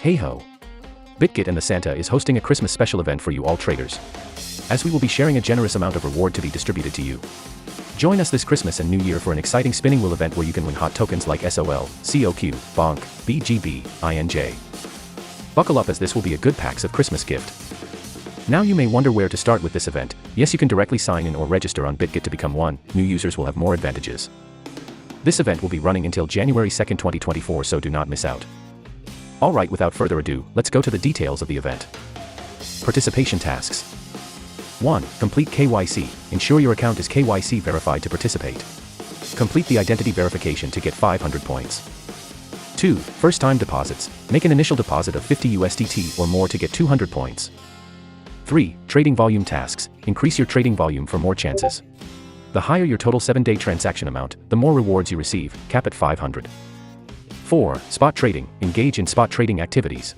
Hey ho! Bitget and the Santa is hosting a Christmas special event for you all traders, as we will be sharing a generous amount of reward to be distributed to you. Join us this Christmas and New Year for an exciting spinning wheel event where you can win hot tokens like SOL, COQ, Bonk, BGB, INJ. Buckle up as this will be a good packs of Christmas gift. Now you may wonder where to start with this event. Yes, you can directly sign in or register on Bitget to become one. New users will have more advantages. This event will be running until January 2nd, 2024, so do not miss out. Alright, without further ado, let's go to the details of the event. Participation tasks. 1. Complete KYC. Ensure your account is KYC verified to participate. Complete the identity verification to get 500 points. 2. First time deposits. Make an initial deposit of 50 USDT or more to get 200 points. 3. Trading volume tasks. Increase your trading volume for more chances. The higher your total 7-day transaction amount, the more rewards you receive, cap at 500. 4. Spot trading. Engage in spot trading activities.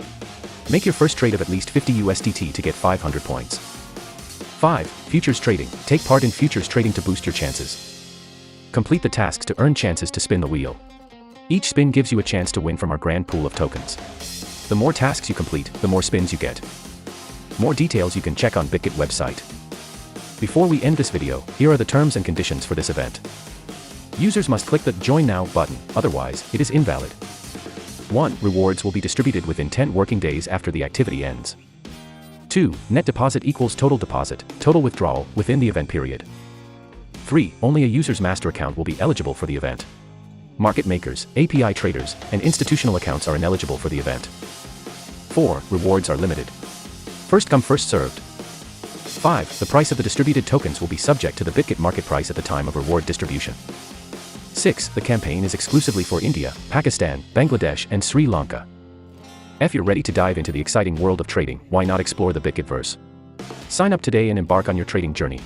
Make your first trade of at least 50 USDT to get 500 points. 5. Futures trading. Take part in futures trading to boost your chances. Complete the tasks to earn chances to spin the wheel. Each spin gives you a chance to win from our grand pool of tokens. The more tasks you complete, the more spins you get. More details you can check on Bitget website. Before we end this video, here are the terms and conditions for this event. Users must click the Join Now button, otherwise, it is invalid. 1. Rewards will be distributed within 10 working days after the activity ends. 2. Net deposit equals total deposit, total withdrawal, within the event period. 3. Only a user's master account will be eligible for the event. Market makers, API traders, and institutional accounts are ineligible for the event. 4. Rewards are limited. First come first served. 5. The price of the distributed tokens will be subject to the Bitget market price at the time of reward distribution. 6. The campaign is exclusively for India, Pakistan, Bangladesh, and Sri Lanka. If you're ready to dive into the exciting world of trading, why not explore the Bitgetverse? Sign up today and embark on your trading journey.